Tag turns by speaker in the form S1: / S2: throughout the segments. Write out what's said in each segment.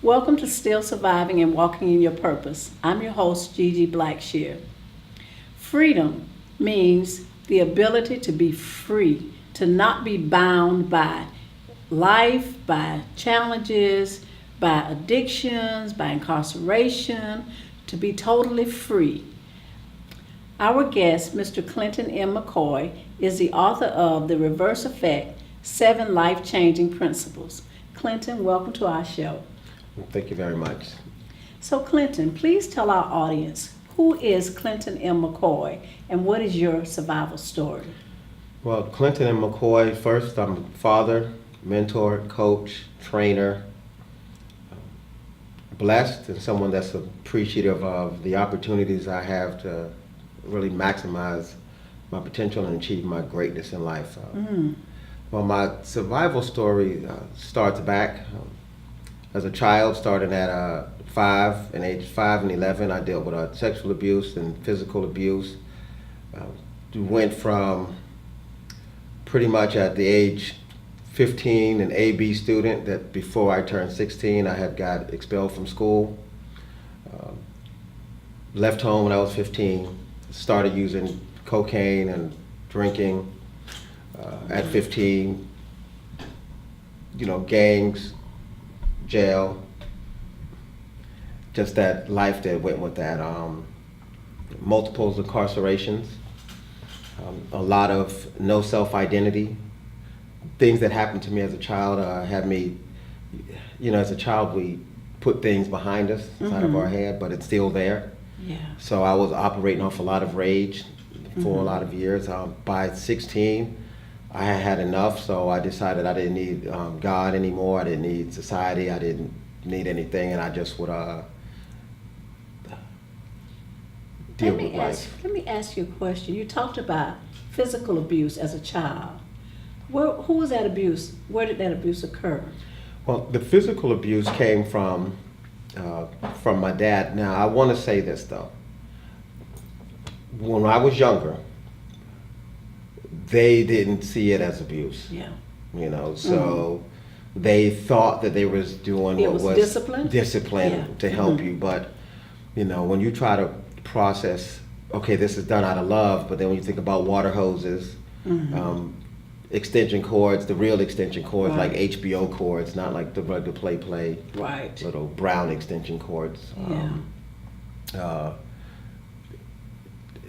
S1: Welcome to Still Surviving and Walking in Your Purpose. I'm your host, Gigi Blackshear. Freedom means the ability to be free, to not be bound by life, by challenges, by addictions, by incarceration, to be totally free. Our guest, Mr. Clinton M. McCoy, is the author of The Reverse Effect, 7 Life-Changing Principles. Clinton, welcome to our show.
S2: Thank you very much.
S1: So Clinton, please tell our audience, who is Clinton M. McCoy and what is your survival story?
S2: Well, Clinton M. McCoy, first, I'm a father, mentor, coach, trainer, blessed, and someone that's appreciative of the opportunities I have to really maximize my potential and achieve my greatness in life. Well, my survival story starts back. As a child, starting at age 5 and 11, I dealt with sexual abuse and physical abuse. Went from pretty much at the age 15 an A-B student that before I turned 16 I had got expelled from school. Left home when I was 15, started using cocaine and drinking at 15, gangs, jail, just that life that went with that. Multiples incarcerations, a lot of no self-identity. Things that happened to me as a child had me, as a child we put things behind us, inside of our head, but it's still there.
S1: Yeah.
S2: So I was operating off a lot of rage for a lot of years. By 16, I had enough, so I decided I didn't need God anymore. I didn't need society. I didn't need anything, and I just would deal with life.
S1: Let me ask you a question. You talked about physical abuse as a child. Who was that abuse? Where did that abuse occur?
S2: Well, the physical abuse came from my dad. Now, I want to say this though. When I was younger, they didn't see it as abuse.
S1: Yeah.
S2: So they thought that they was doing what was discipline to help you. But, when you try to process, okay, this is done out of love, but then when you think about water hoses, extension cords, the real extension cords, like HBO cords, not like the regular play,
S1: right,
S2: little brown extension cords.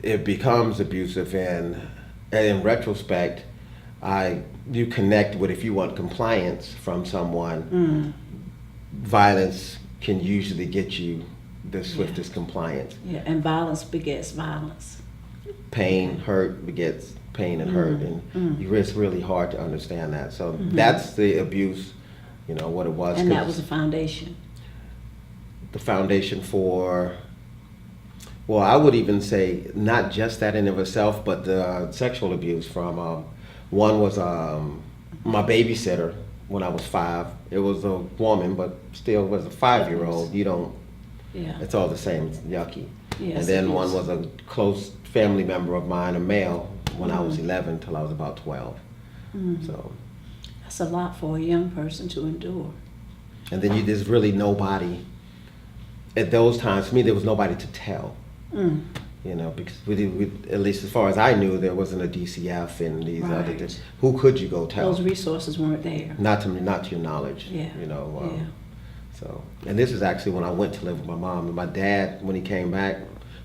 S2: It becomes abusive, and in retrospect, you connect with, if you want compliance from someone, violence can usually get you the swiftest compliance.
S1: Yeah, and violence begets violence.
S2: Pain, hurt begets pain and hurt, and it's really hard to understand that. So that's the abuse, what it was.
S1: And that was the foundation.
S2: The foundation for, well, I would even say not just that in of itself, but the sexual abuse from, one was my babysitter when I was 5. It was a woman, but still was a 5-year-old. You don't, it's all the same, it's yucky. Yes, and then one was a close family member of mine, a male, when I was 11 till I was about 12. So
S1: that's a lot for a young person to endure.
S2: And then there's really nobody, at those times, for me, there was nobody to tell. Because at least as far as I knew, there wasn't a DCF and these other
S1: Right.
S2: things. Who could you go tell?
S1: Those resources weren't there.
S2: Not to your knowledge.
S1: Yeah. Yeah.
S2: So, and this is actually when I went to live with my mom. And my dad, when he came back,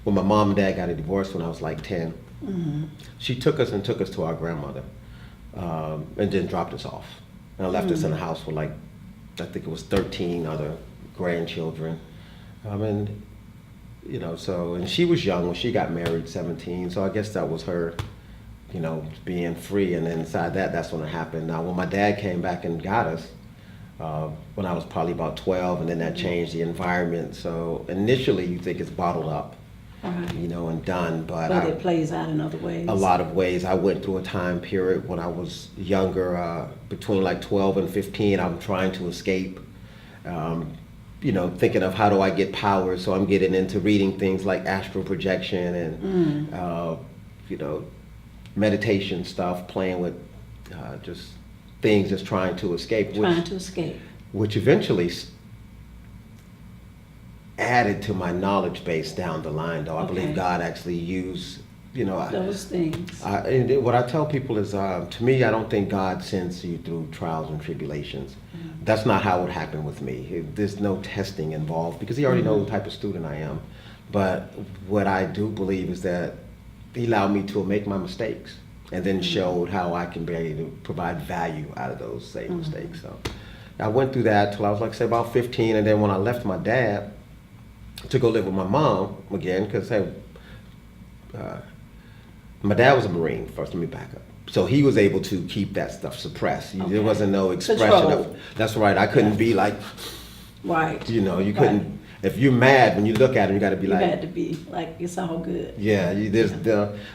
S2: when my mom and dad got a divorce when I was like 10, she took us to our grandmother, and then dropped us off. And left us in a house with like, I think it was 13 other grandchildren. And she was young when she got married, 17. So I guess that was her, being free. And then inside that's when it happened. Now, when my dad came back and got us, when I was probably about 12, and then that changed the environment. So initially you think it's bottled up,
S1: Right.
S2: and done, but
S1: it plays out in other ways.
S2: a lot of ways. I went through a time period when I was younger, between like 12 and 15, I'm trying to escape, thinking of how do I get power. So I'm getting into reading things like astral projection and, meditation stuff, playing with just things, just trying to escape. Which eventually added to my knowledge base down the line, though. I believe God actually used,
S1: those things.
S2: And what I tell people is, to me, I don't think God sends you through trials and tribulations. That's not how it happened with me. There's no testing involved because he already knows the type of student I am. But what I do believe is that he allowed me to make my mistakes and then showed how I can be able to provide value out of those same mistakes. So I went through that till I was, like, say, about 15. And then when I left my dad to go live with my mom again, because my dad was a Marine, first, let me back up. So he was able to keep that stuff suppressed. There wasn't no expression of, that's right, I couldn't be like,
S1: right.
S2: you couldn't, if you're mad, when you look at him, you got to be like.
S1: You had to be like, it's all good.
S2: Yeah,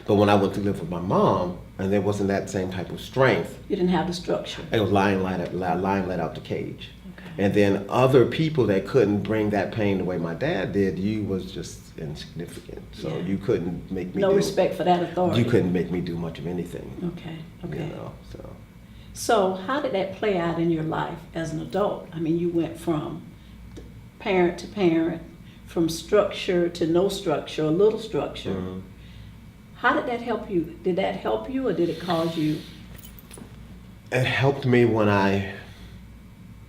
S2: but when I went to live with my mom, and there wasn't that same type of strength.
S1: You didn't have the structure.
S2: It was lying let out the cage. Okay. And then other people that couldn't bring that pain the way my dad did, you was just insignificant. So you couldn't make me
S1: respect for that authority.
S2: You couldn't make me do much of anything.
S1: Okay. So how did that play out in your life as an adult? I mean, you went from parent to parent, from structure to no structure, a little structure. Mm-hmm. How did that help you? Did that help you, or did it cause you?
S2: It helped me when I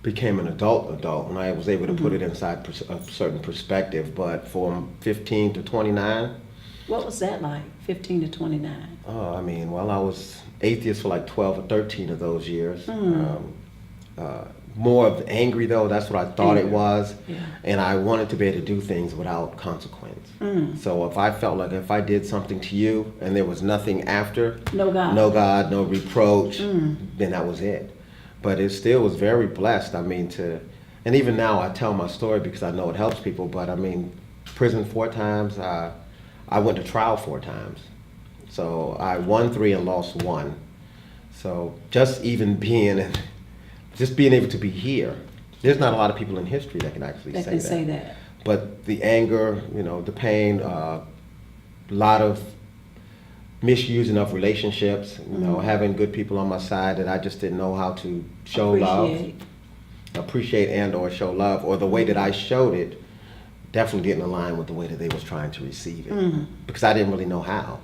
S2: became an adult, when I was able to put it inside a certain perspective. But from 15 to 29.
S1: What was that like, 15 to 29?
S2: Oh, I was atheist for like 12 or 13 of those years. More of angry, though. That's what I thought it was. Yeah. And I wanted to be able to do things without consequence. So if I felt like if I did something to you and there was nothing after, no God, no reproach, then that was it. But it still was very blessed. And even now I tell my story because I know it helps people. But prison 4 times. I went to trial 4 times. So I won 3 and lost 1. So just being able to be here. There's not a lot of people in history that can actually say that. But the anger, the pain, a lot of misusing of relationships, having good people on my side that I just didn't know how to appreciate and or show love, or the way that I showed it definitely didn't align with the way that they was trying to receive it, because I didn't really know how.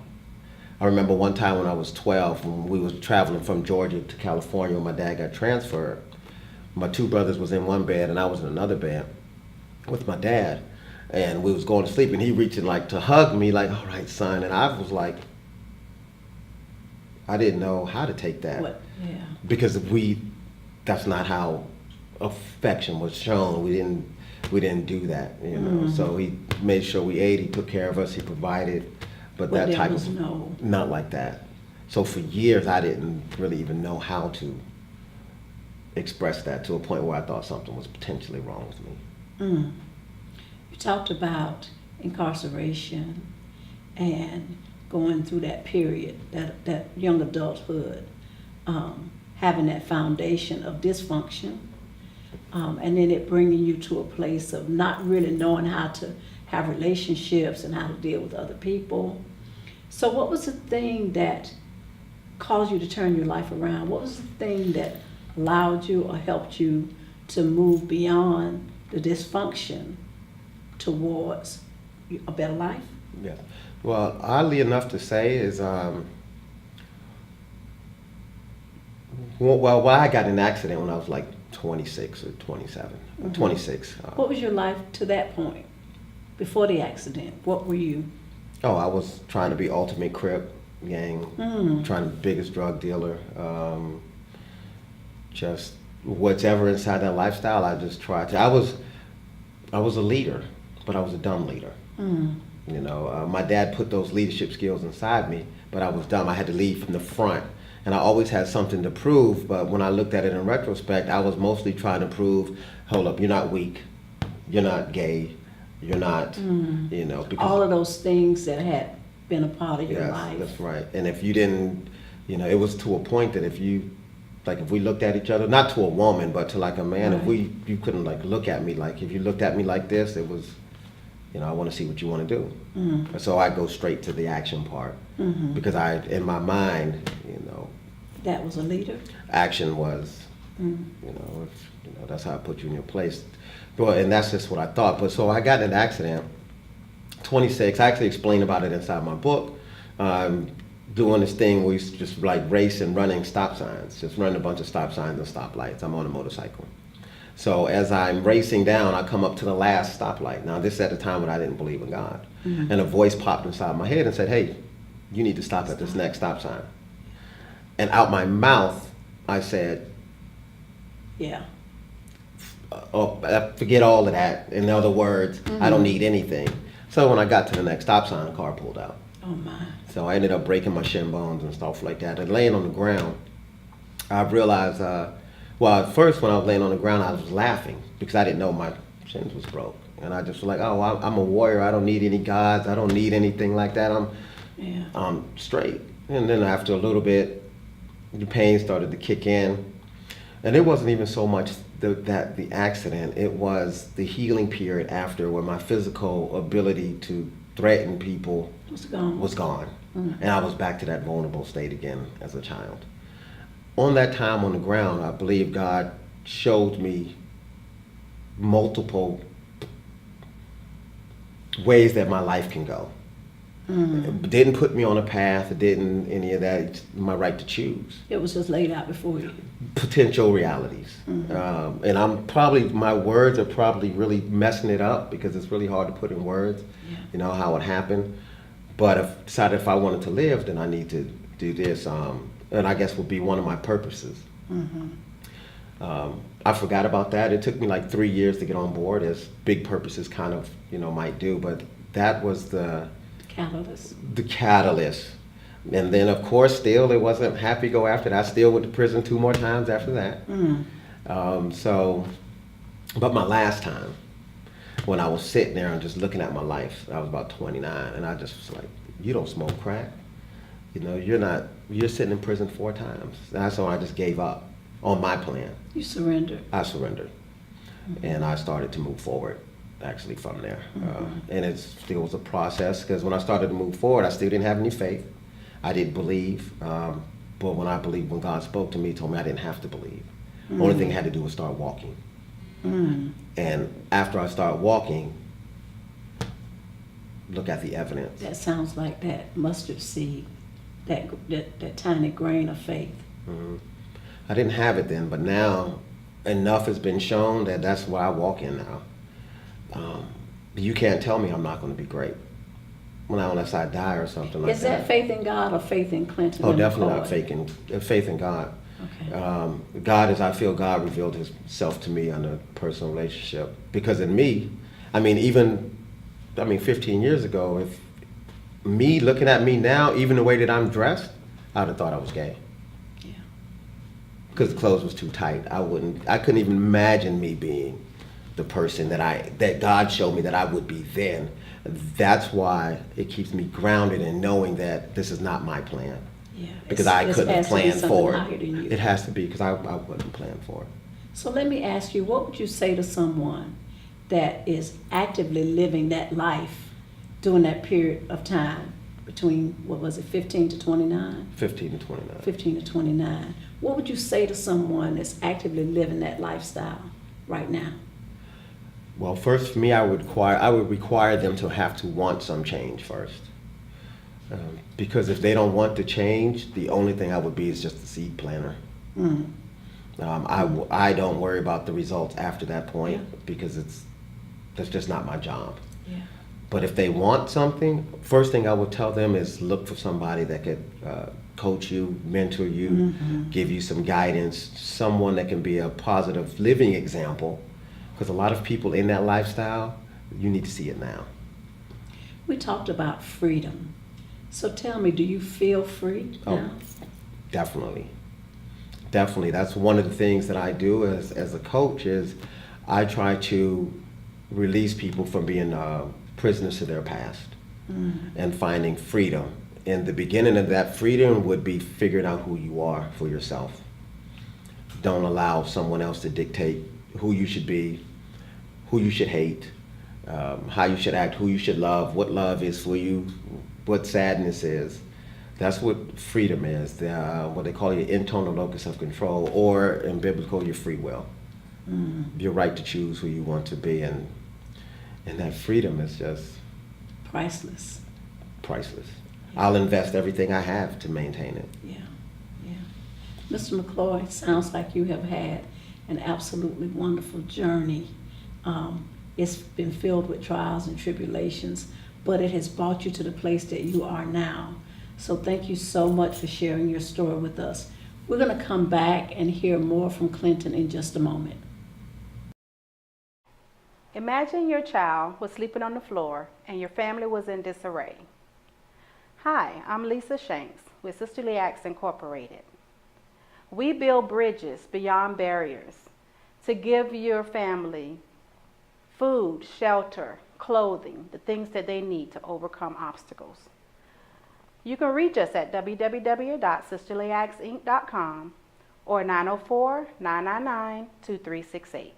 S2: I remember one time when I was 12, when we was traveling from Georgia to California when my dad got transferred. My 2 brothers was in one bed and I was in another bed with my dad. And we was going to sleep and he reached in like to hug me like, all right, son. And I was like, I didn't know how to take that. Because that's not how affection was shown. We didn't do that, So he made sure we ate, he took care of us, he provided. But that type of, not like that. So for years, I didn't really even know how to express that, to a point where I thought something was potentially wrong with me.
S1: You talked about incarceration and going through that period, that young adulthood, having that foundation of dysfunction, and then it bringing you to a place of not really knowing how to have relationships and how to deal with other people. So what was the thing that caused you to turn your life around? What was the thing that allowed you or helped you to move beyond the dysfunction towards a better life?
S2: Yeah. Well, oddly enough to say is, well, I got in an accident when I was like 26 or 27. 26.
S1: What was your life to that point? Before the accident, what were you?
S2: Oh, I was trying to be ultimate Crip gang, trying to be biggest drug dealer. Just whatever inside that lifestyle, I just tried to. I was a leader, but I was a dumb leader. You know, my dad put those leadership skills inside me, but I was dumb. I had to lead from the front. And I always had something to prove, but when I looked at it in retrospect, I was mostly trying to prove, hold up, you're not weak, you're not gay, you're not, you know. Because
S1: all of those things that had been a part of your life.
S2: Yes, that's right. And if you didn't, you know, it was to a point that if you, like if we looked at each other, not to a woman, but to like a man, if you couldn't like look at me, like if you looked at me like this, it was, you know, I want to see what you want to do. And so I go straight to the action part because in my mind, you know,
S1: that was a leader.
S2: Action was, you know, that's how I put you in your place. But, and that's just what I thought. But so I got in an accident, 26. I actually explain about it inside my book. Doing this thing where we just like race and running stop signs, just running a bunch of stop signs and stoplights. I'm on a motorcycle. So as I'm racing down, I come up to the last stoplight. Now this is at the time when I didn't believe in God. And a voice popped inside my head and said, hey, you need to stop at this next stop sign. And out my mouth, I said, forget all of that. In other words, I don't need anything. So when I got to the next stop sign, a car pulled out.
S1: Oh my.
S2: So I ended up breaking my shin bones and stuff like that. And laying on the ground, I realized, well, at first when I was laying on the ground, I was laughing because I didn't know my shins was broke. And I just was like, oh, I'm a warrior. I don't need any gods. I don't need anything like that. I'm straight. And then after a little bit, the pain started to kick in. And it wasn't even so much the accident, it was the healing period after where my physical ability to threaten people was gone. And I was back to that vulnerable state again as a child. On that time on the ground, I believe God showed me multiple ways that my life can go. It didn't put me on a path, it didn't any of that. It's my right to choose.
S1: It was just laid out before you.
S2: Potential realities. And my words are probably really messing it up because it's really hard to put in words, you know, how it happened. But I decided if I wanted to live, then I need to do this. And I guess would be one of my purposes. I forgot about that. It took me like 3 years to get on board, as big purposes kind of, you know, might do. But that was the catalyst. And then of course still it wasn't happy go after that. I still went to prison 2 more times after that. But my last time, when I was sitting there and just looking at my life, I was about 29, and I just was like, you don't smoke crack. You know, you're sitting in prison 4 times. That's when I just gave up on my plan.
S1: You surrendered.
S2: I surrendered. And I started to move forward. Actually from there. And it still was a process because when I started to move forward, I still didn't have any faith. I didn't believe. But when I believed, when God spoke to me, told me I didn't have to believe. Only thing I had to do was start walking. And after I started walking, look at the evidence.
S1: That sounds like that mustard seed, that tiny grain of faith.
S2: I didn't have it then, but now enough has been shown that that's where I walk in now. You can't tell me I'm not going to be great. Well, unless I die or something like that.
S1: Is that faith in God or faith in Clinton?
S2: Oh, definitely not faith in God.
S1: Okay.
S2: God is, I feel God revealed himself to me on a personal relationship. Because in me, 15 years ago, if me looking at me now, even the way that I'm dressed, I'd have thought I was gay.
S1: Yeah.
S2: Because the clothes was too tight. I couldn't even imagine me being the person that God showed me that I would be then. That's why it keeps me grounded in knowing that this is not my plan.
S1: Yeah.
S2: Because I couldn't have planned for it.
S1: It
S2: It has to be because I wouldn't plan for it.
S1: So let me ask you, what would you say to someone that is actively living that life during that period of time between, 15 to 29?
S2: 15 to 29.
S1: 15 to 29. What would you say to someone that's actively living that lifestyle right now?
S2: Well, first for me, I would require them to have to want some change first. Because if they don't want to change, the only thing I would be is just a seed planter.
S1: Mm.
S2: I don't worry about the results after that point because that's just not my job.
S1: Yeah.
S2: But if they want something, first thing I would tell them is look for somebody that could coach you, mentor you, give you some guidance, someone that can be a positive living example. Because a lot of people in that lifestyle, you need to see it now.
S1: We talked about freedom. So tell me, do you feel free now?
S2: Definitely. Definitely. That's one of the things that I do as a coach is I try to release people from being prisoners to their past and finding freedom. And the beginning of that freedom would be figuring out who you are for yourself. Don't allow someone else to dictate who you should be, who you should hate, how you should act, who you should love, what love is for you, what sadness is. That's what freedom is, what they call your internal locus of control, or in biblical, your free will. Your right to choose who you want to be, and that freedom is just
S1: Priceless.
S2: priceless. I'll invest everything I have to maintain it.
S1: Yeah, yeah. Mr. McCoy, sounds like you have had an absolutely wonderful journey. It's been filled with trials and tribulations, but it has brought you to the place that you are now. So thank you so much for sharing your story with us. We're going to come back and hear more from Clinton in just a moment.
S3: Imagine your child was sleeping on the floor and your family was in disarray. Hi, I'm Lisa Shanks with Sisterly Acts Incorporated. We build bridges beyond barriers to give your family food, shelter, clothing, the things that they need to overcome obstacles. You can reach us at www.sisterlyactsinc.com or 904-999-2368.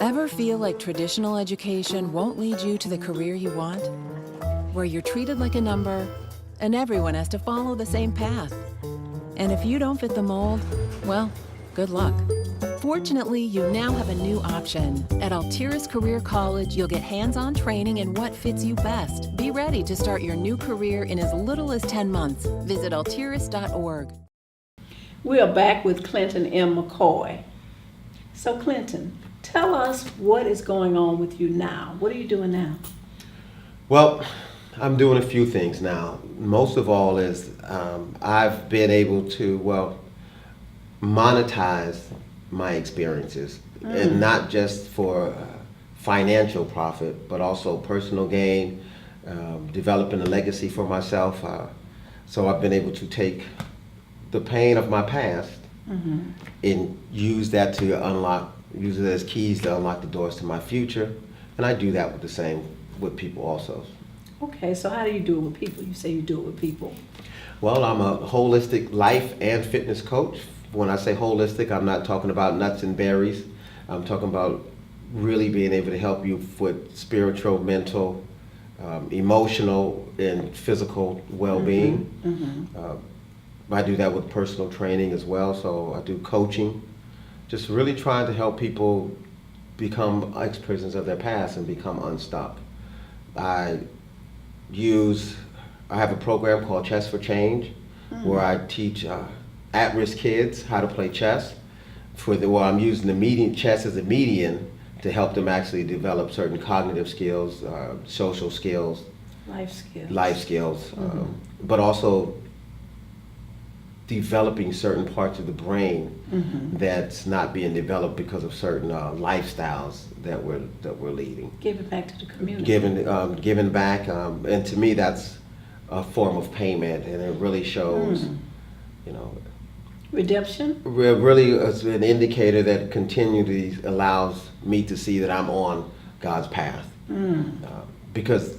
S4: Ever feel like traditional education won't lead you to the career you want? Where you're treated like a number and everyone has to follow the same path. And if you don't fit the mold, well, good luck. Fortunately, you now have a new option. At Altiris Career College, you'll get hands-on training in what fits you best. Be ready to start your new career in as little as 10 months. Visit altiris.org.
S1: We are back with Clinton M. McCoy. So Clinton, tell us what is going on with you now. What are you doing now?
S2: Well, I'm doing a few things now. Most of all is I've been able to, monetize my experiences, and not just for financial profit, but also personal gain, developing a legacy for myself. So I've been able to take the pain of my past and use that to use it as keys to unlock the doors to my future. And I do that with people also.
S1: Okay, so how do you do it with people? You say you do it with people.
S2: Well, I'm a holistic life and fitness coach. When I say holistic, I'm not talking about nuts and berries. I'm talking about really being able to help you with spiritual, mental, emotional, and physical well-being. I do that with personal training as well, so I do coaching. Just really trying to help people become ex-prisoners of their past and become unstuck. I have a program called Chess for Change, where I teach at-risk kids how to play chess. I'm using chess as a median to help them actually develop certain cognitive skills, social skills, life skills, but also developing certain parts of the brain that's not being developed because of certain lifestyles that we're leading.
S1: Give it back to the community.
S2: Giving back, and to me that's a form of payment, and it really shows,
S1: Redemption?
S2: Really, it's an indicator that continually allows me to see that I'm on God's path. Because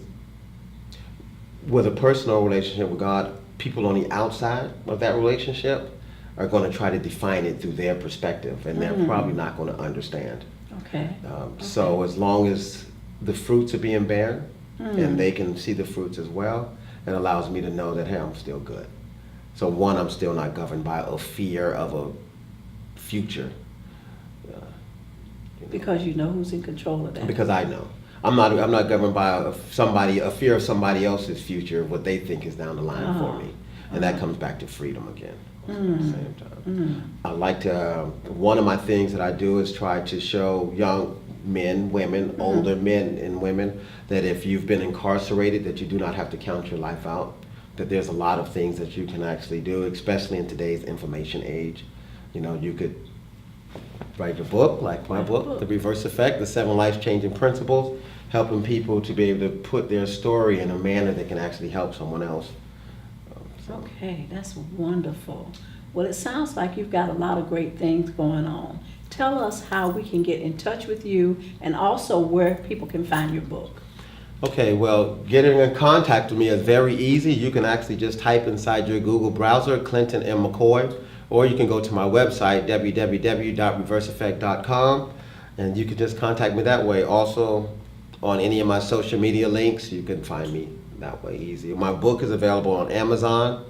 S2: with a personal relationship with God, people on the outside of that relationship are going to try to define it through their perspective, and they're probably not going to understand.
S1: Okay.
S2: So as long as the fruits are being borne, and they can see the fruits as well, it allows me to know that, hey, I'm still good. So one, I'm still not governed by a fear of a future.
S1: Because you know who's in control of that.
S2: Because I know. I'm not governed by a fear of somebody else's future, what they think is down the line for me. And that comes back to freedom again at the same time. I like to, one of my things that I do is try to show young men, women, older men and women, that if you've been incarcerated, that you do not have to count your life out, that there's a lot of things that you can actually do, especially in today's information age. You know, you could write a book, like my book, The Reverse Effect, The 7 Life-Changing Principles, helping people to be able to put their story in a manner that can actually help someone else.
S1: Okay, that's wonderful. Well, it sounds like you've got a lot of great things going on. Tell us how we can get in touch with you and also where people can find your book.
S2: Okay, well, getting in contact with me is very easy. You can actually just type inside your Google browser, Clinton M. McCoy, or you can go to my website, www.reverseeffect.com, and you can just contact me that way. Also, on any of my social media links, you can find me that way easy. My book is available on Amazon,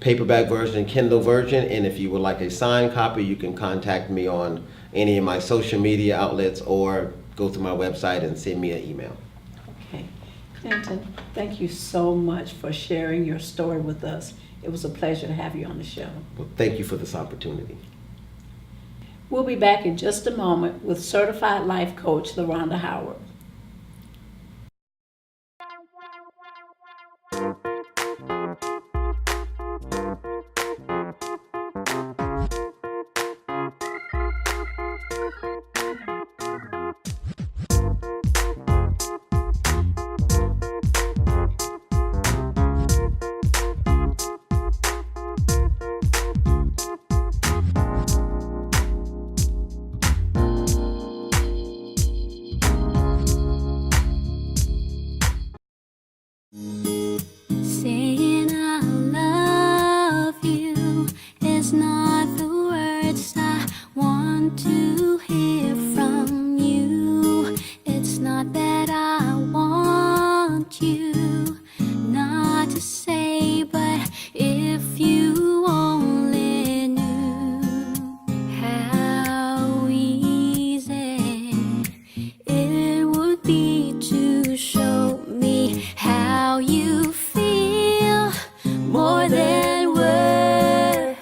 S2: paperback version, Kindle version, and if you would like a signed copy, you can contact me on any of my social media outlets or go to my website and send me an email.
S1: Okay. Clinton, thank you so much for sharing your story with us. It was a pleasure to have you on the show.
S2: Well, thank you for this opportunity.
S1: We'll be back in just a moment with certified life coach LaRonda Howard.
S5: Saying I love you is not the words I want to hear from you. It's not that I want you not to say, but if you only knew how easy it would be to show me how you feel. More than words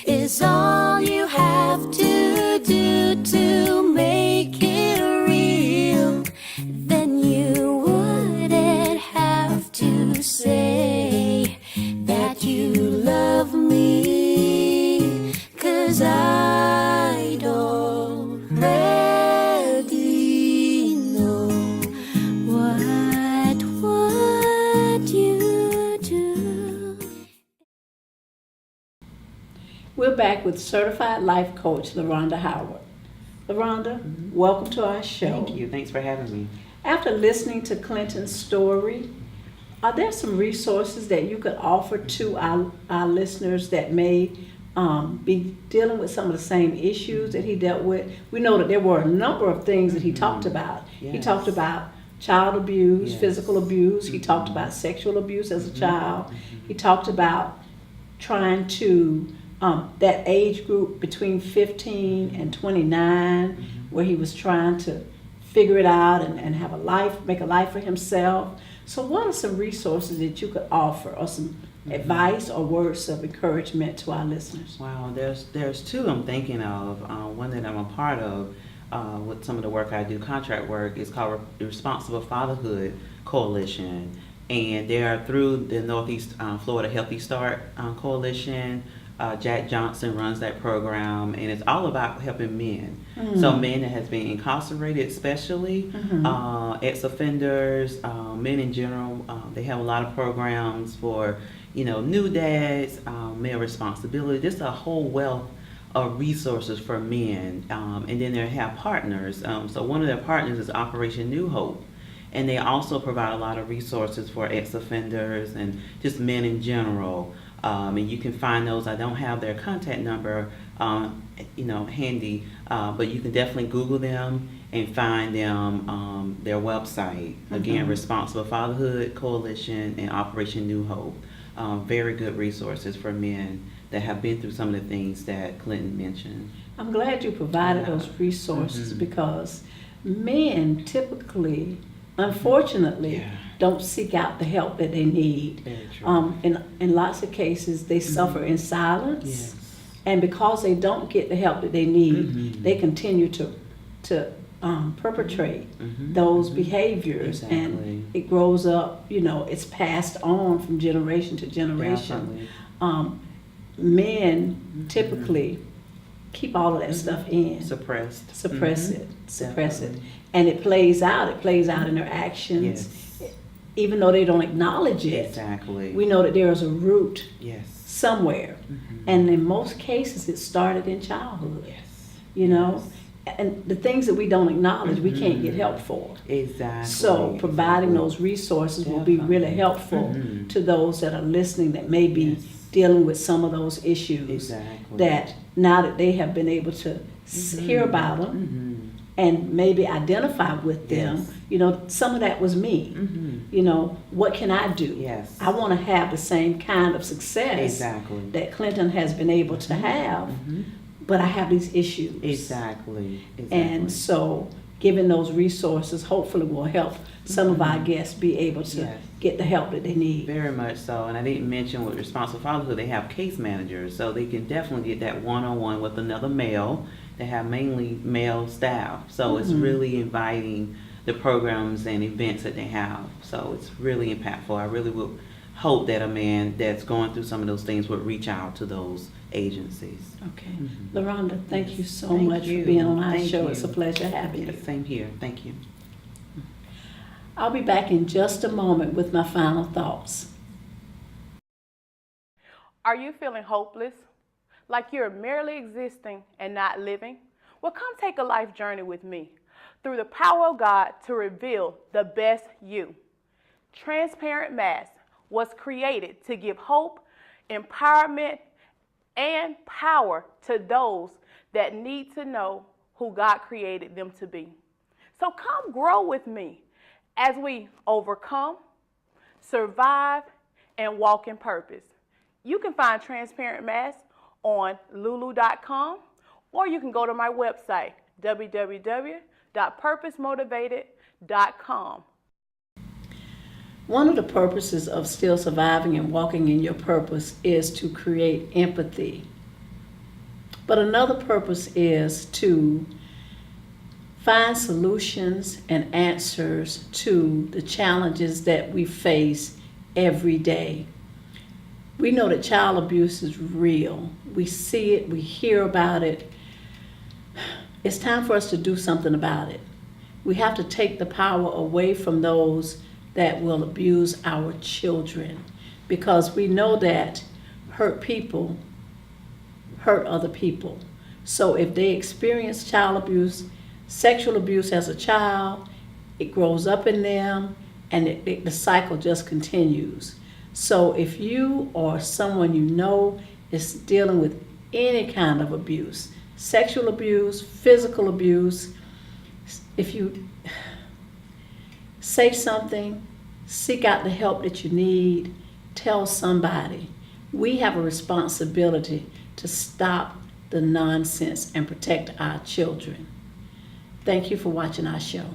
S5: is all you have to do to make it real. Then you wouldn't have to say that you love me, 'cause I'd already know. What would you do?
S1: We're back with certified life coach LaRonda Howard. LaRonda, welcome to our show.
S6: Thank you. Thanks for having me.
S1: After listening to Clinton's story, are there some resources that you could offer to our listeners that may be dealing with some of the same issues that he dealt with? We know that there were a number of things that he talked about. He
S6: Yes.
S1: talked about child abuse,
S6: Yes.
S1: physical abuse. He talked about sexual abuse as a child. He talked about trying to, that age group between 15 and 29, where he was trying to figure it out and have a life, make a life for himself. So what are some resources that you could offer, or some advice or words of encouragement to our listeners?
S6: Wow, there's two I'm thinking of. One that I'm a part of with some of the work I do, contract work, is called Responsible Fatherhood Coalition. And they are through the Northeast Florida Healthy Start Coalition. Jack Johnson runs that program, and it's all about helping men. So men that has been incarcerated, especially ex-offenders, men in general. They have a lot of programs for, new dads, male responsibility, just a whole wealth of resources for men. And then they have partners. So one of their partners is Operation New Hope. And they also provide a lot of resources for ex-offenders and just men in general. And you can find those. I don't have their contact number, handy, but you can definitely Google them and find them, their website. Again, Responsible Fatherhood Coalition and Operation New Hope. Very good resources for men that have been through some of the things that Clinton mentioned.
S1: I'm glad you provided those resources because men typically, unfortunately, don't seek out the help that they need.
S6: Very true.
S1: In lots of cases, they suffer in silence, and because they don't get the help that they need, they continue to perpetrate those behaviors, and it grows up. It's passed on from generation to generation. Men typically keep all of that stuff in, suppress it, and it plays out in their actions. Even though they don't acknowledge it, we know that there is a root somewhere, and in most cases it started in childhood. And the things that we don't acknowledge, we can't get help for. So providing those resources will be really helpful to those that are listening that may be dealing with some of those issues, that now that they have been able to hear about them and maybe identify with them, some of that was me. What can I do? I want to have the same kind of success that Clinton has been able to have, but I have these issues. And so giving those resources hopefully will help some of our guests be able to get the help that they need.
S6: Very much so. And I didn't mention with responsible fatherhood, they have case managers, so they can definitely get that one-on-one with another male. They have mainly male staff, so it's really inviting the programs and events that they have. So it's really impactful. I really would hope that a man that's going through some of those things would reach out to those agencies.
S1: Okay. LaRonda, thank you so much for being on our show. It's a pleasure having you.
S6: Same here. Thank you.
S1: I'll be back in just a moment with my final thoughts.
S3: Are you feeling hopeless? Like you're merely existing and not living? Well, come take a life journey with me through the power of God to reveal the best you. Transparent Mask was created to give hope, empowerment, and power to those that need to know who God created them to be. So come grow with me as we overcome, survive, and walk in purpose. You can find Transparent Mask on lulu.com, or you can go to my website, www.purposemotivated.com.
S1: One of the purposes of Still Surviving and Walking in Your Purpose is to create empathy. But another purpose is to find solutions and answers to the challenges that we face every day. We know that child abuse is real. We see it, we hear about it. It's time for us to do something about it. We have to take the power away from those that will abuse our children, because we know that hurt people hurt other people. So if they experience child abuse, sexual abuse as a child, it grows up in them, and the cycle just continues. So if you or someone you know is dealing with any kind of abuse, sexual abuse, physical abuse, if you say something, seek out the help that you need, tell somebody. We have a responsibility to stop the nonsense and protect our children. Thank you for watching our show.